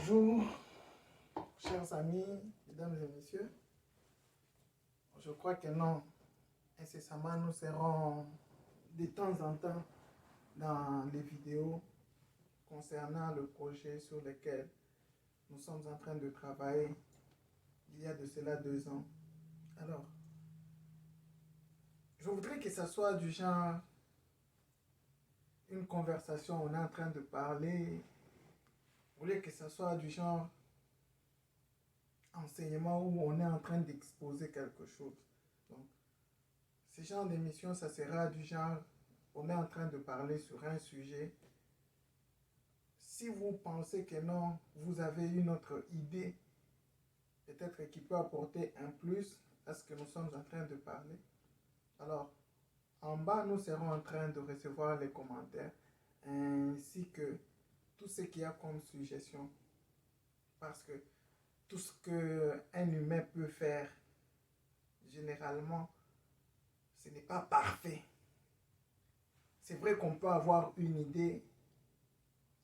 Bonjour, chers amis, mesdames et messieurs. Je crois que non, incessamment nous serons de temps en temps dans les vidéos concernant le projet sur lequel nous sommes en train de travailler il y a de cela 2 ans. Alors, je voudrais que ça soit du genre une conversation, on est en train de parler. Je voulais que ça soit du genre enseignement où on est en train d'exposer quelque chose. Donc, ce genre d'émission, ça sera du genre, on est en train de parler sur un sujet. Si vous pensez que non, vous avez une autre idée, peut-être qui peut apporter un plus à ce que nous sommes en train de parler. Alors, en bas, nous serons en train de recevoir les commentaires ainsi que tout ce qu'il y a comme suggestion. Parce que tout ce qu'un humain peut faire, généralement, ce n'est pas parfait. C'est vrai qu'on peut avoir une idée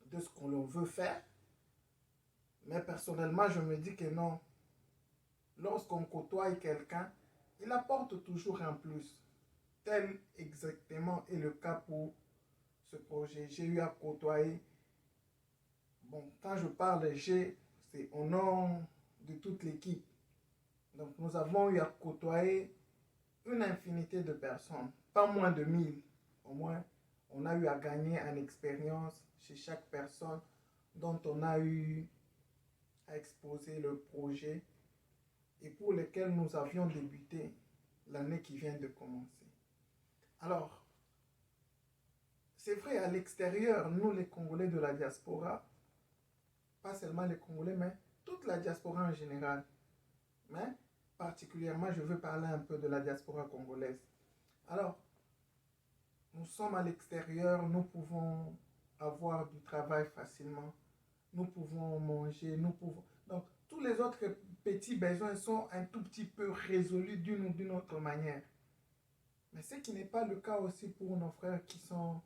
de ce qu'on veut faire, mais personnellement, je me dis que non. Lorsqu'on côtoie quelqu'un, il apporte toujours un plus. Tel exactement est le cas pour ce projet. J'ai eu à côtoyer. Bon, quand je parle j'ai, c'est au nom de toute l'équipe. Donc nous avons eu à côtoyer une infinité de personnes, pas moins de 1000. Au moins, on a eu à gagner en expérience chez chaque personne dont on a eu à exposer le projet et pour lesquels nous avions débuté l'année qui vient de commencer. Alors, c'est vrai, à l'extérieur, nous les Congolais de la diaspora, pas seulement les Congolais, mais toute la diaspora en général, mais particulièrement, je veux parler un peu de la diaspora congolaise. Alors, nous sommes à l'extérieur, nous pouvons avoir du travail facilement, nous pouvons manger, nous pouvons... Donc, tous les autres petits besoins sont un tout petit peu résolus d'une ou d'une autre manière. Mais ce qui n'est pas le cas aussi pour nos frères qui sont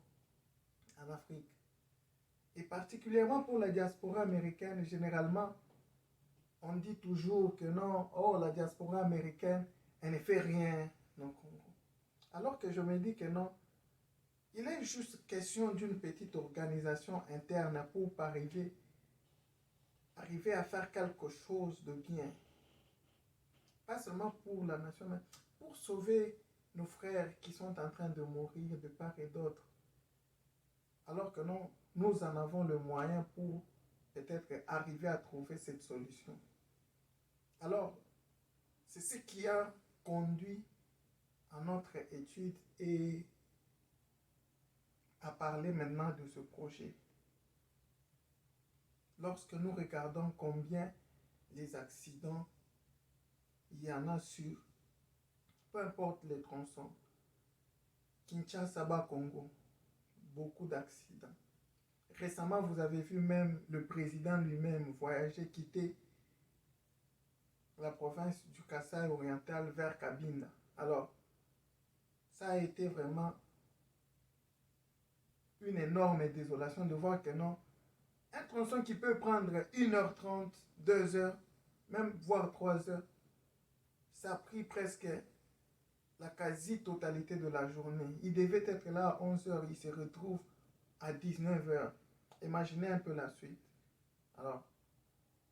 en Afrique. Et particulièrement pour la diaspora américaine, généralement, on dit toujours que non, oh, la diaspora américaine, elle ne fait rien au Congo. Alors que je me dis que non, il est juste question d'une petite organisation interne pour arriver à faire quelque chose de bien. Pas seulement pour la nation, mais pour sauver nos frères qui sont en train de mourir de part et d'autre. Alors que non, nous en avons le moyen pour peut-être arriver à trouver cette solution. Alors, c'est ce qui a conduit à notre étude et à parler maintenant de ce projet. Lorsque nous regardons combien les accidents il y en a sur, peu importe les tronçons, Kinshasa, Congo, beaucoup d'accidents. Récemment, vous avez vu même le président lui-même voyager, quitter la province du Kasaï oriental vers Kabinda. Alors, ça a été vraiment une énorme désolation de voir que non, un tronçon qui peut prendre 1h30, 2h, même voire 3h, ça a pris presque la quasi-totalité de la journée. Il devait être là à 11h, il se retrouve à 19h. Imaginez un peu la suite. Alors,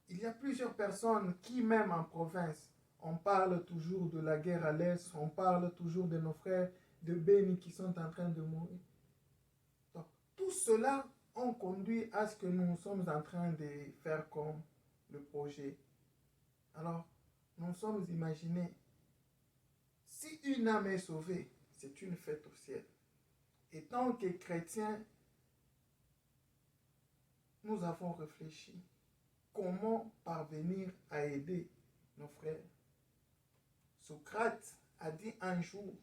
il y a plusieurs personnes qui, même en province, on parle toujours de la guerre à l'Est, on parle toujours de nos frères de Beni qui sont en train de mourir. Donc, tout cela ont conduit à ce que nous sommes en train de faire comme le projet. Alors, nous sommes imaginés, si une âme est sauvée, c'est une fête au ciel. Et tant que chrétiens, nous avons réfléchi comment parvenir à aider nos frères. Socrate a dit un jour,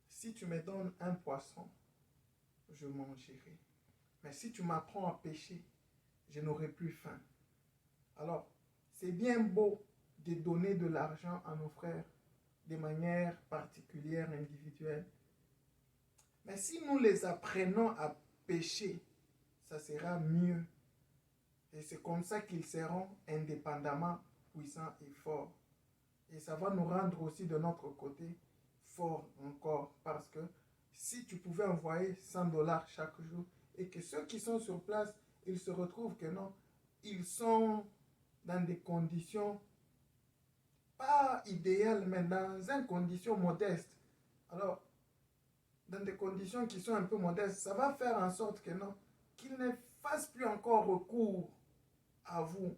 si tu me donnes un poisson, je mangerai. Mais si tu m'apprends à pêcher, je n'aurai plus faim. Alors, c'est bien beau de donner de l'argent à nos frères de manière particulière, individuelle. Mais si nous les apprenons à pêcher, ça sera mieux Et c'est comme ça qu'ils seront indépendamment puissants et forts. Et ça va nous rendre aussi de notre côté forts encore. Parce que si tu pouvais envoyer 100 dollars chaque jour et que ceux qui sont sur place, ils se retrouvent que non, ils sont dans des conditions pas idéales, mais dans une condition modeste. Alors, dans des conditions qui sont un peu modestes, ça va faire en sorte que non, qu'ils ne fassent plus encore recours à vous.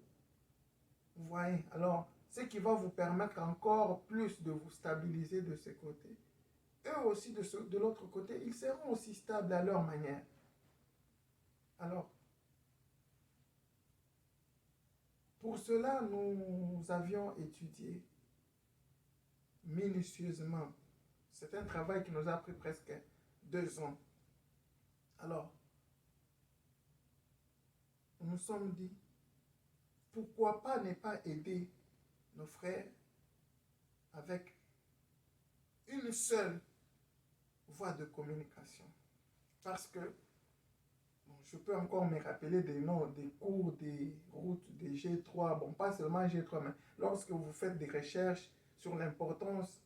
Vous voyez? Alors, ce qui va vous permettre encore plus de vous stabiliser de ce côté. Eux aussi, de l'autre côté, ils seront aussi stables à leur manière. Alors, pour cela, nous avions étudié minutieusement. C'est un travail qui nous a pris presque 2 ans. Alors, nous nous sommes dit, pourquoi pas ne pas aider nos frères avec une seule voie de communication. Parce que bon, je peux encore me rappeler des noms, des cours, des routes, des G3, bon, pas seulement G3, mais lorsque vous faites des recherches sur l'importance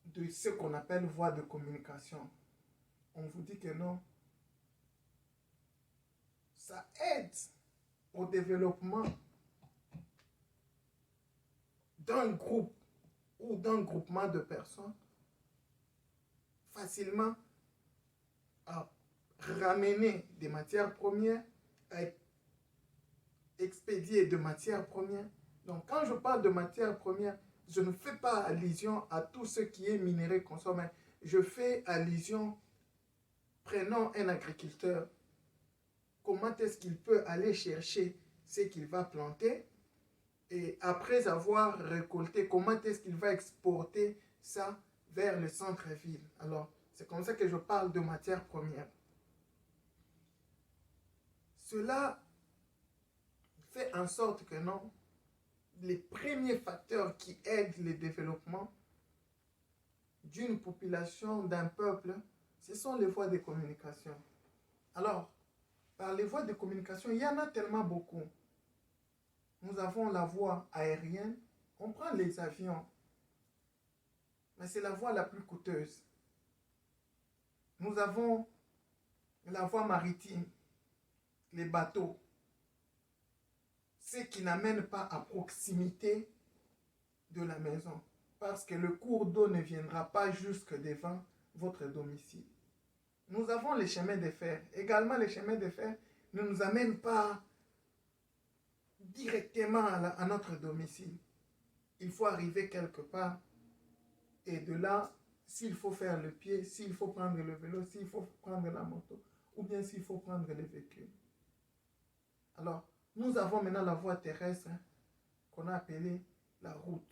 de ce qu'on appelle voie de communication, on vous dit que non, ça aide au développement d'un groupe ou d'un groupement de personnes facilement à ramener des matières premières, à expédier de matières premières. Donc quand je parle de matières premières, je ne fais pas allusion à tout ce qui est minéré consommé. Je fais allusion, prenons un agriculteur, comment est-ce qu'il peut aller chercher ce qu'il va planter et après avoir récolté, comment est-ce qu'il va exporter ça vers le centre-ville. Alors, c'est comme ça que je parle de matières premières. Cela fait en sorte que non, les premiers facteurs qui aident le développement d'une population, d'un peuple, ce sont les voies de communication. Alors, par les voies de communication, il y en a tellement beaucoup. Nous avons la voie aérienne, on prend les avions, mais c'est la voie la plus coûteuse. Nous avons la voie maritime, les bateaux, ce qui n'amène pas à proximité de la maison, parce que le cours d'eau ne viendra pas jusque devant votre domicile. Nous avons les chemins de fer. Également, les chemins de fer ne nous amènent pas directement à notre domicile. Il faut arriver quelque part et de là, s'il faut faire le pied, s'il faut prendre le vélo, s'il faut prendre la moto ou bien s'il faut prendre les véhicules. Alors, nous avons maintenant la voie terrestre qu'on a appelée la route.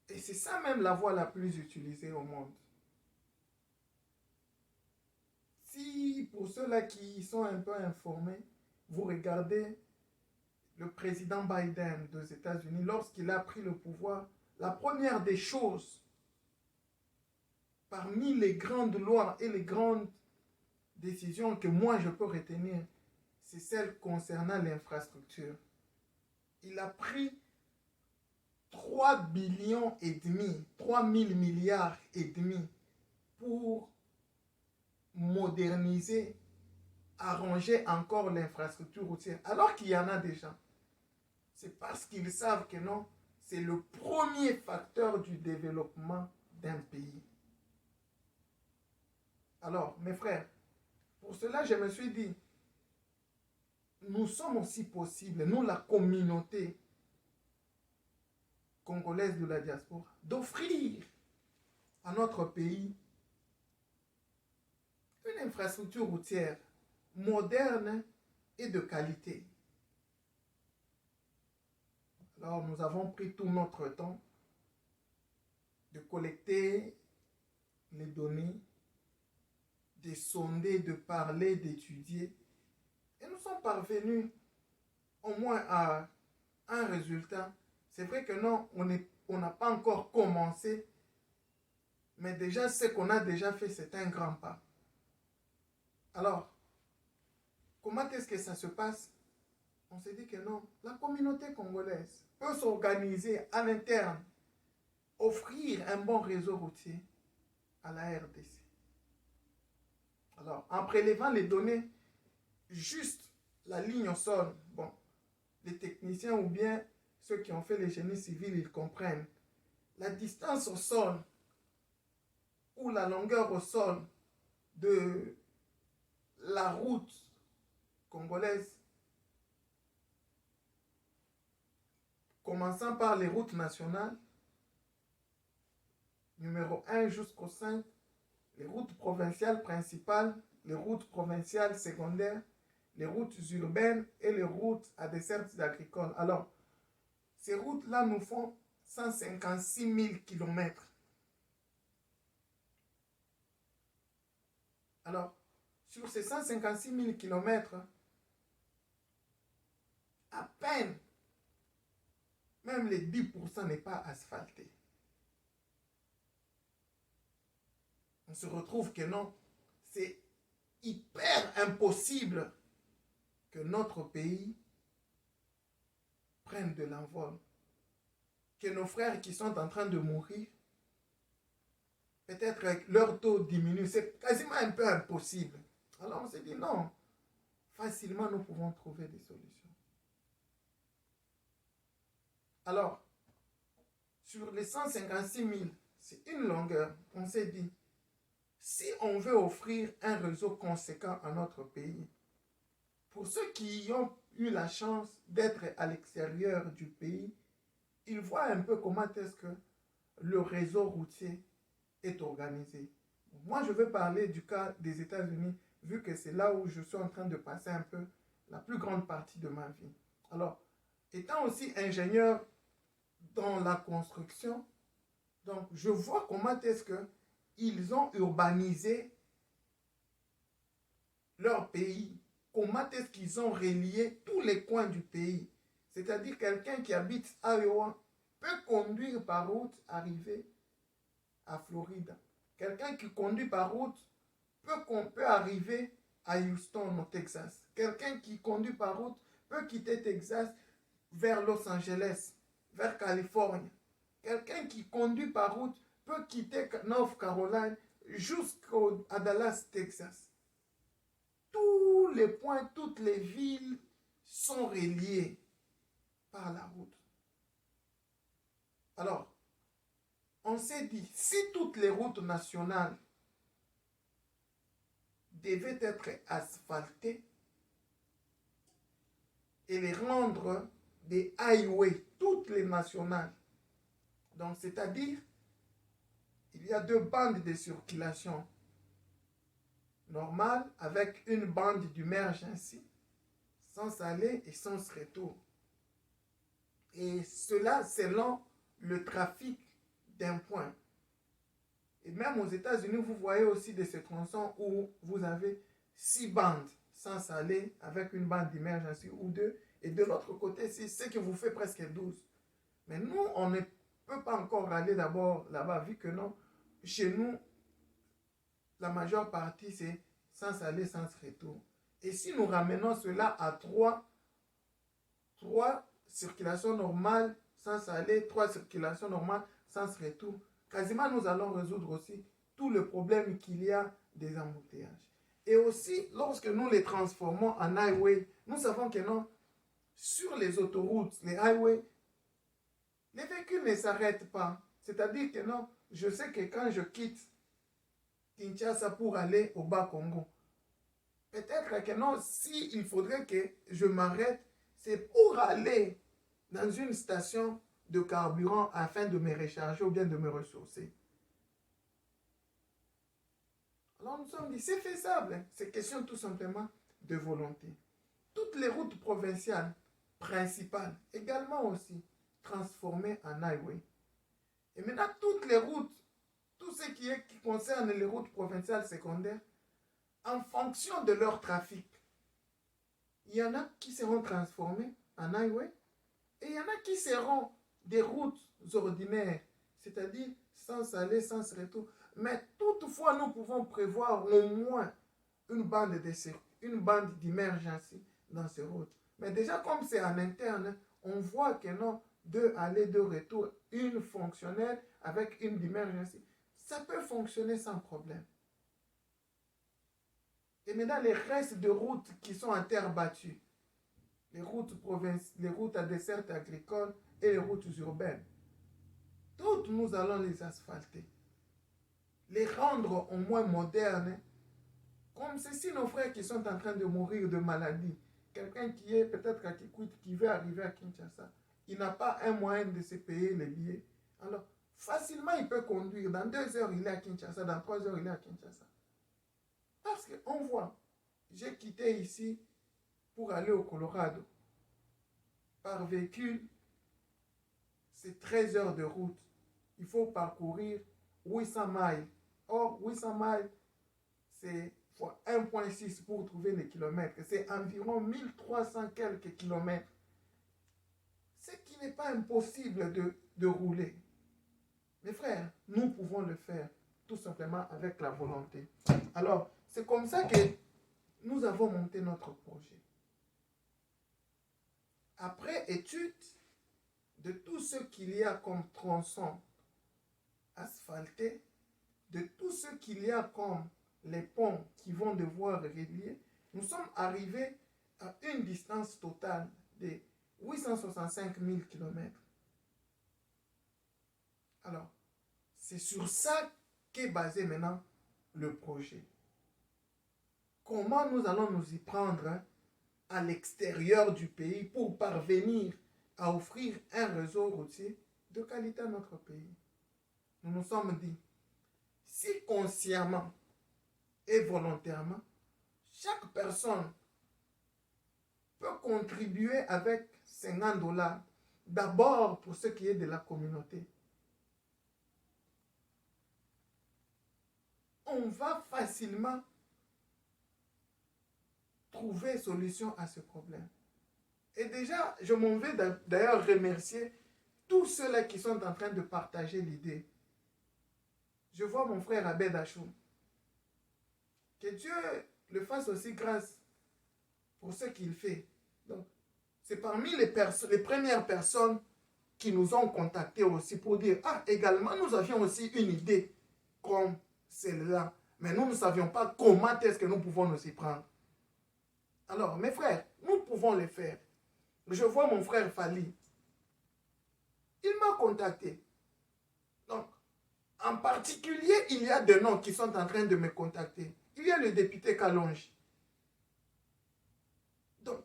Et c'est ça même la voie la plus utilisée au monde. Si pour ceux-là qui sont un peu informés, vous regardez le président Biden des États-Unis, lorsqu'il a pris le pouvoir, la première des choses, parmi les grandes lois et les grandes décisions que moi je peux retenir, c'est celle concernant l'infrastructure. Il a pris 3 billions et demi, 3 000 milliards et demi pour moderniser, arranger encore l'infrastructure routière, alors qu'il y en a déjà. C'est parce qu'ils savent que non, c'est le premier facteur du développement d'un pays. Alors, mes frères, pour cela, je me suis dit, nous sommes aussi possibles, nous, la communauté congolaise de la diaspora, d'offrir à notre pays une infrastructure routière moderne et de qualité. Alors, nous avons pris tout notre temps de collecter les données, de sonder, de parler, d'étudier. Et nous sommes parvenus au moins à un résultat. C'est vrai que non, on n'a pas encore commencé, mais déjà ce qu'on a déjà fait, c'est un grand pas. Alors, comment est-ce que ça se passe? On s'est dit que non, la communauté congolaise peut s'organiser à l'interne, offrir un bon réseau routier à la RDC. Alors, en prélevant les données, juste la ligne au sol, bon, les techniciens ou bien ceux qui ont fait les génies civils, ils comprennent. La distance au sol ou la longueur au sol de la route congolaise, commençant par les routes nationales, numéro 1 jusqu'au 5, les routes provinciales principales, les routes provinciales secondaires, les routes urbaines et les routes à desserte agricoles. Alors, ces routes-là nous font 156 000 km. Alors, sur ces 156 000 km, à peine, même les 10% n'est pas asphalté. On se retrouve que non, c'est hyper impossible que notre pays prenne de l'envol. Que nos frères qui sont en train de mourir, peut-être leur taux diminue. C'est quasiment un peu impossible. Alors on s'est dit non, facilement nous pouvons trouver des solutions. Alors, sur les 156 000, c'est une longueur, on s'est dit, si on veut offrir un réseau conséquent à notre pays, pour ceux qui ont eu la chance d'être à l'extérieur du pays, ils voient un peu comment est-ce que le réseau routier est organisé. Moi, je veux parler du cas des États-Unis, vu que c'est là où je suis en train de passer un peu la plus grande partie de ma vie. Alors, étant aussi ingénieur dans la construction, donc je vois comment est-ce qu'ils ont urbanisé leur pays, comment est-ce qu'ils ont relié tous les coins du pays. C'est-à-dire quelqu'un qui habite à Iowa peut conduire par route, arriver à Floride. Quelqu'un qui conduit par route peut arriver à Houston, au Texas. Quelqu'un qui conduit par route peut quitter Texas vers Los Angeles, vers Californie. Quelqu'un qui conduit par route peut quitter North Carolina jusqu'à Dallas, Texas. Tous les points, toutes les villes sont reliées par la route. Alors, on s'est dit, si toutes les routes nationales devaient être asphaltées et les rendre des highways, toutes les nationales, donc c'est-à-dire, il y a 2 bandes de circulation normales avec une bande d'emergency, sens aller et sens retour. Et cela selon le trafic d'un point. Et même aux États-Unis, vous voyez aussi de ces tronçons où vous avez 6 bandes sens aller avec une bande d'emergency ou 2. Et de l'autre côté, c'est ce qui vous fait presque 12. Mais nous, on ne peut pas encore aller d'abord là-bas, vu que non, chez nous, la majeure partie, c'est sens aller, sens retour. Et si nous ramenons cela à 3 circulations normales, sens aller, 3 circulations normales, sens retour, quasiment nous allons résoudre aussi tout le problème qu'il y a des embouteillages. Et aussi, lorsque nous les transformons en highway, nous savons que non, sur les autoroutes, les highways, les véhicules ne s'arrêtent pas. C'est-à-dire que non, je sais que quand je quitte Kinshasa pour aller au Bas-Congo, peut-être que non, si il faudrait que je m'arrête, c'est pour aller dans une station de carburant afin de me recharger ou bien de me ressourcer. Alors nous sommes dit, c'est faisable. C'est question tout simplement de volonté. Toutes les routes provinciales principales, également aussi, transformées en highway. Et maintenant, toutes les routes, tout ce qui concerne les routes provinciales secondaires, en fonction de leur trafic, il y en a qui seront transformées en highway et il y en a qui seront des routes ordinaires, c'est-à-dire sans aller, sans retour. Mais toutefois, nous pouvons prévoir au moins une bande une bande d'émergence dans ces routes. Mais déjà, comme c'est en interne, on voit que non, deux allées, deux retours, une fonctionnelle avec une d'émergence, ça peut fonctionner sans problème. Et maintenant, les restes de routes qui sont en terre battue, les routes à dessert agricole et les routes urbaines, toutes nous allons les asphalter, les rendre au moins modernes, comme ceci nos frères qui sont en train de mourir de maladie. Quelqu'un qui est peut-être à Kikwit, qui veut arriver à Kinshasa, il n'a pas un moyen de se payer les billets. Alors, facilement, il peut conduire. Dans 2 heures, il est à Kinshasa. Dans 3 heures, il est à Kinshasa. Parce qu'on voit, j'ai quitté ici pour aller au Colorado. Par véhicule, c'est 13 heures de route. Il faut parcourir 800 miles. Or, 800 miles, c'est 1,6 pour trouver les kilomètres. C'est environ 1300 quelques kilomètres. Ce qui n'est pas impossible de rouler. Mes frères, nous pouvons le faire tout simplement avec la volonté. Alors, c'est comme ça que nous avons monté notre projet. Après étude de tout ce qu'il y a comme tronçon asphalté, de tout ce qu'il y a comme les ponts qui vont devoir relier, nous sommes arrivés à une distance totale de 865 000 km. Alors, c'est sur ça qu'est basé maintenant le projet. Comment nous allons nous y prendre à l'extérieur du pays pour parvenir à offrir un réseau routier de qualité à notre pays. Nous nous sommes dit, si consciemment et volontairement, chaque personne peut contribuer avec 50 $, d'abord pour ce qui est de la communauté, on va facilement trouver solution à ce problème. Et déjà, je m'en vais d'ailleurs remercier tous ceux-là qui sont en train de partager l'idée. Je vois mon frère Abed Achou. Que Dieu le fasse aussi grâce pour ce qu'il fait. Donc, c'est parmi les premières personnes qui nous ont contactés aussi pour dire, ah, également, nous avions aussi une idée comme celle-là, mais nous ne savions pas comment est-ce que nous pouvons nous y prendre. Alors, mes frères, nous pouvons le faire. Je vois mon frère Fali. Il m'a contacté. Donc, en particulier, il y a deux noms qui sont en train de me contacter. Il y a le député Kalonji. Donc,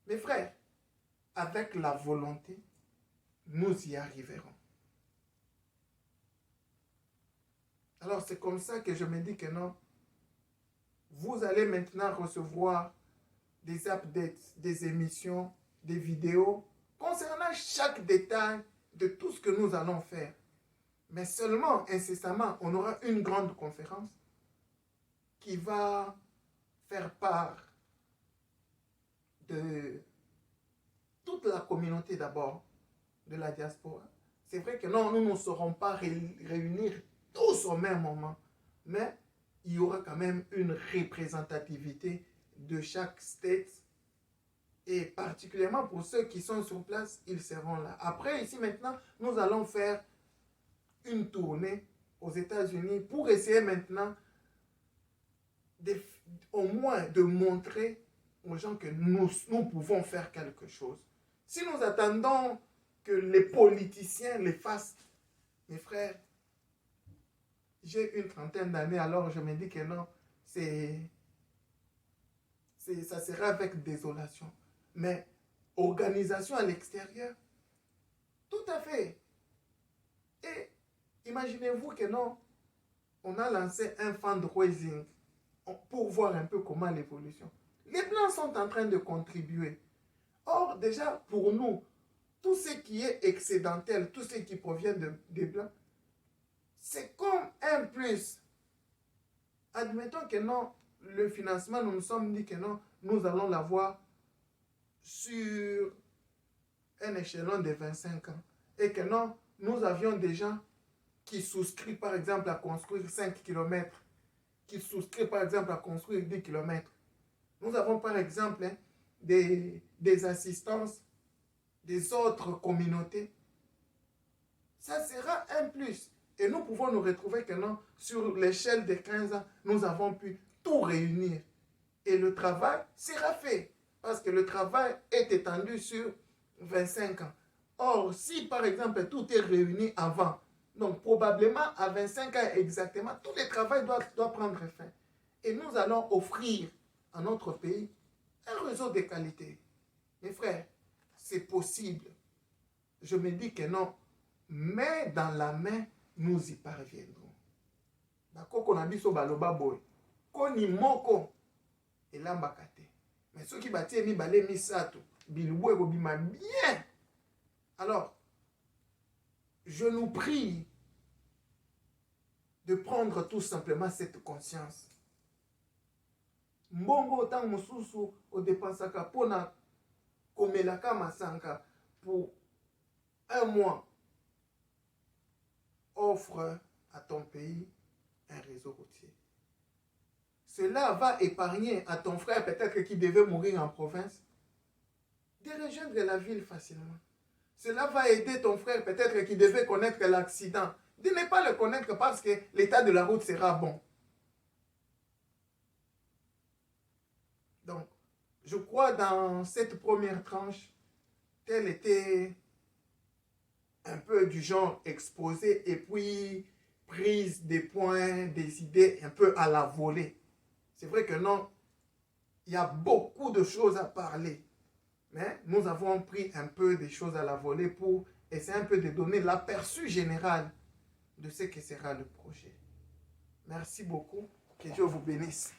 mes frères, avec la volonté, nous y arriverons. Alors, c'est comme ça que je me dis que non, vous allez maintenant recevoir des updates, des émissions, des vidéos concernant chaque détail de tout ce que nous allons faire. Mais seulement, incessamment, on aura une grande conférence qui va faire part de toute la communauté d'abord, de la diaspora. C'est vrai que non, nous ne saurons pas réunir tous au même moment, mais il y aura quand même une représentativité de chaque state, et particulièrement pour ceux qui sont sur place, ils seront là. Après, ici maintenant, nous allons faire une tournée aux États-Unis pour essayer maintenant au moins de montrer aux gens que nous pouvons faire quelque chose. Si nous attendons que les politiciens les fassent, mes frères, j'ai une trentaine d'années, alors je me dis que non, ça sera avec désolation. Mais organisation à l'extérieur, tout à fait. Et imaginez-vous que non, on a lancé un fundraising pour voir un peu comment l'évolution. Les Blancs sont en train de contribuer. Or, déjà, pour nous, tout ce qui est excédentaire, tout ce qui provient des Blancs, c'est comme un plus. Admettons que non, le financement, nous nous sommes dit que non, nous allons l'avoir sur un échelon de 25 ans. Et que non, nous avions des gens qui souscrivent par exemple à construire 5 km, qui souscrivent par exemple à construire 10 km. Nous avons par exemple des assistances des autres communautés. Ça sera un plus. Et nous pouvons nous retrouver que non, sur l'échelle de 15 ans, nous avons pu tout réunir. Et le travail sera fait. Parce que le travail est étendu sur 25 ans. Or, si par exemple tout est réuni avant, donc probablement à 25 ans exactement, tout le travail doit prendre fin. Et nous allons offrir à notre pays un réseau de qualité. Mes frères, c'est possible. Je me dis que non, mais dans la main, nous y parviendrons. Bakoko na biso baloba boy. Koni moko elambaka te. Mais ceux qui batie mibale misato, bilibwe bobima bien. Alors, je nous prie de prendre tout simplement cette conscience. Mbongo tang mususu odepensaka pona komelaka masanka pour un mois. Offre à ton pays un réseau routier. Cela va épargner à ton frère peut-être qui devait mourir en province de rejoindre la ville facilement. Cela va aider ton frère peut-être qui devait connaître l'accident de ne pas le connaître parce que l'état de la route sera bon. Donc, je crois dans cette première tranche, tel était un peu du genre exposé et puis prise des points, des idées un peu à la volée. C'est vrai que non, il y a beaucoup de choses à parler. Mais nous avons pris un peu des choses à la volée pour essayer un peu de donner l'aperçu général de ce que sera le projet. Merci beaucoup. Que Dieu vous bénisse.